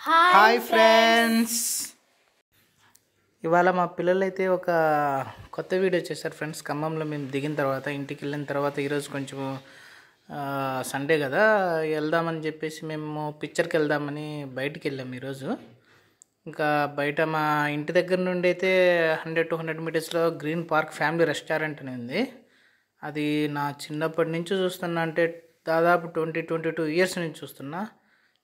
Hi friends, ఇవాళ మా పిల్లలైతే ఒక కొత్త వీడియో చేశారు ఫ్రెండ్స్. ఖమ్మంలో మేము దిగిన తర్వాత ఇంటికి వెళ్ళిన తర్వాత ఈరోజు కొంచెం సండే కదా వెళ్దామని చెప్పేసి మేము పిక్చర్కి వెళ్దామని బయటికి వెళ్ళాము ఈరోజు. ఇంకా బయట మా ఇంటి దగ్గర నుండి అయితే 100-200 మీటర్స్లో గ్రీన్ పార్క్ ఫ్యామిలీ రెస్టారెంట్ అని ఉంది. అది నా చిన్నప్పటి నుంచి చూస్తున్నా, అంటే దాదాపు 22 ఇయర్స్ నుంచి చూస్తున్నా.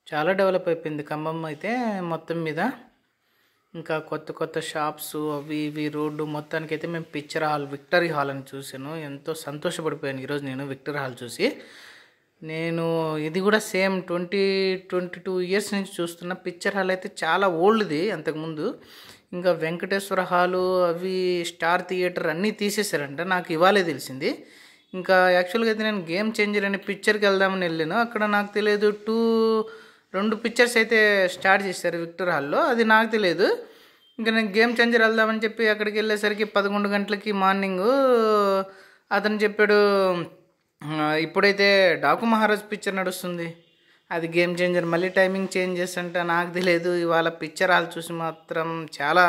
చాలా డెవలప్ అయిపోయింది ఖమ్మం అయితే మొత్తం మీద. ఇంకా కొత్త కొత్త షాప్స్ అవి ఇవి రోడ్డు మొత్తానికైతే మేము పిక్చర్ హాల్ విక్టరీ హాల్ అని చూసాను. ఎంతో సంతోషపడిపోయాను ఈరోజు నేను విక్టరీ హాల్ చూసి. నేను ఇది కూడా సేమ్ 22 ఇయర్స్ నుంచి చూస్తున్న పిక్చర్ హాల్ అయితే చాలా ఓల్డ్ది అంతకుముందు. ఇంకా వెంకటేశ్వర హాలు అవి స్టార్ థియేటర్ అన్నీ తీసేశారంట, నాకు ఇవాళే తెలిసింది. ఇంకా యాక్చువల్గా అయితే నేను గేమ్ చేంజర్ అనే పిక్చర్కి వెళ్దామని వెళ్ళాను. అక్కడ నాకు తెలియదు 2 పిక్చర్స్ అయితే స్టార్ట్ చేశారు విక్టర్ హాల్లో, అది నాకు తెలియదు. ఇంకా నేను గేమ్ చేంజర్ వెళ్దామని చెప్పి అక్కడికి వెళ్ళేసరికి 11 గంటలకి మార్నింగు అతను చెప్పాడు, ఇప్పుడైతే డాకు మహారాజ్ పిక్చర్ నడుస్తుంది, అది గేమ్ చేంజర్, మళ్ళీ టైమింగ్ చేంజ్ చేస్తుంటే నాకు తెలియదు. ఇవాళ పిక్చర్ హాల్ చూసి మాత్రం చాలా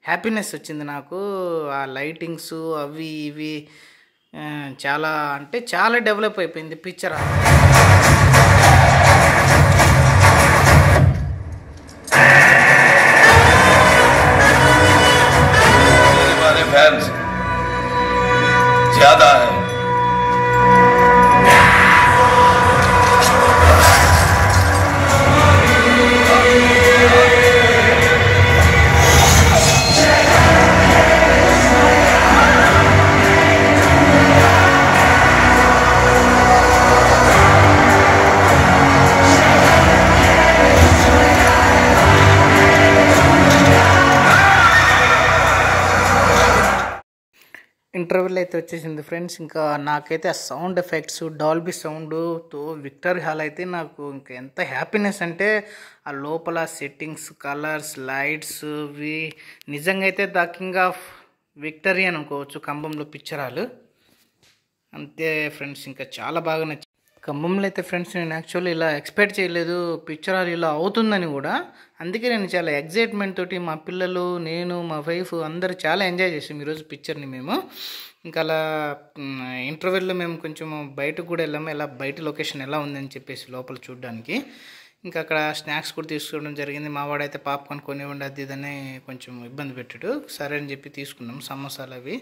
హ్యాపీనెస్ వచ్చింది నాకు. ఆ లైటింగ్స్ అవి ఇవి చాలా అంటే చాలా డెవలప్ అయిపోయింది పిక్చర్ హాల్. फैंस ज्यादा है। ఇంటర్వ్యూలో అయితే వచ్చేసింది ఫ్రెండ్స్. ఇంకా నాకైతే ఆ సౌండ్ ఎఫెక్ట్స్ డాల్బీ సౌండ్తో విక్టరీ హాల్ అయితే నాకు ఇంకా ఎంత హ్యాపీనెస్ అంటే, ఆ లోపల సెట్టింగ్స్ కలర్స్ లైట్స్ ఇవి నిజంగా అయితే ద కింగ్ ఆఫ్ విక్టరీ అని అనుకోవచ్చు ఖమ్మంలో పిక్చర్ హాల్. అంతే ఫ్రెండ్స్, ఇంకా చాలా బాగా నచ్చింది ఖమ్మంలో అయితే ఫ్రెండ్స్. నేను యాక్చువల్లీ ఇలా ఎక్స్పెక్ట్ చేయలేదు పిక్చర్ హాల్ ఇలా అవుతుందని కూడా. అందుకే నేను చాలా ఎగ్జైట్మెంట్ తోటి మా పిల్లలు నేను మా వైఫ్ అందరూ చాలా ఎంజాయ్ చేసాం ఈరోజు పిక్చర్ని మేము. ఇంకా అలా ఇంటర్వెల్లో మేము కొంచెం బయటకు కూడా వెళ్ళాము, ఎలా బయట లొకేషన్ ఎలా ఉందని చెప్పేసి లోపల చూడడానికి. ఇంకా అక్కడ స్నాక్స్ కూడా తీసుకోవడం జరిగింది. మా వాడైతే పాప్కార్న్ కొనివ్వండి అది ఇదని కొంచెం ఇబ్బంది పెట్టాడు, సరే అని చెప్పి తీసుకున్నాం. సమోసాలు అవి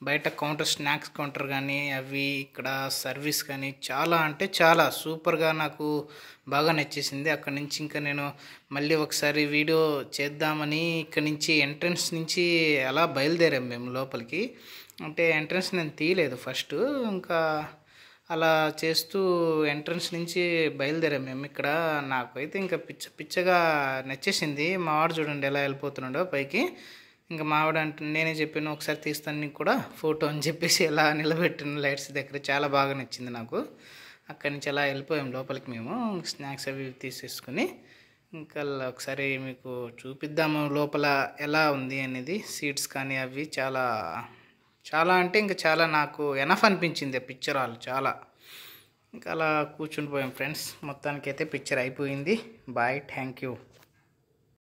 బయట కౌంటర్ స్నాక్స్ కౌంటర్ కానీ అవి ఇక్కడ సర్వీస్ కానీ చాలా అంటే చాలా సూపర్గా నాకు బాగా నచ్చేసింది. అక్కడ నుంచి ఇంకా నేను మళ్ళీ ఒకసారి వీడియో చేద్దామని ఇక్కడ నుంచి ఎంట్రన్స్ నుంచి అలా బయలుదేరాం మేము లోపలికి. అంటే ఎంట్రన్స్ నేను తీయలేదు ఫస్ట్, ఇంకా అలా చేస్తూ ఎంట్రన్స్ నుంచి బయలుదేరాం మేము. ఇక్కడ నాకైతే ఇంకా పిచ్చగా నచ్చేసింది. మా వాడు చూడండి ఎలా వెళ్ళిపోతున్నాడో పైకి. ఇంకా మా వాడు నేనే చెప్పాను ఒకసారి తీస్తాను నీకు కూడా ఫోటో అని చెప్పేసి ఎలా నిలబెట్టిన లైట్స్ దగ్గర చాలా బాగా నచ్చింది నాకు. అక్కడి నుంచి అలా వెళ్ళిపోయాం లోపలికి మేము, స్నాక్స్ అవి తీసేసుకుని. ఇంకా ఒకసారి మీకు చూపిద్దాము లోపల ఎలా ఉంది అనేది. సీట్స్ కానీ అవి చాలా చాలా అంటే ఇంకా చాలా నాకు ఎనఫ్ అనిపించింది పిక్చర్ హాల్ చాలా. ఇంకా అలా కూర్చుండిపోయాం ఫ్రెండ్స్. మొత్తానికైతే పిక్చర్ అయిపోయింది. Bye, thank you.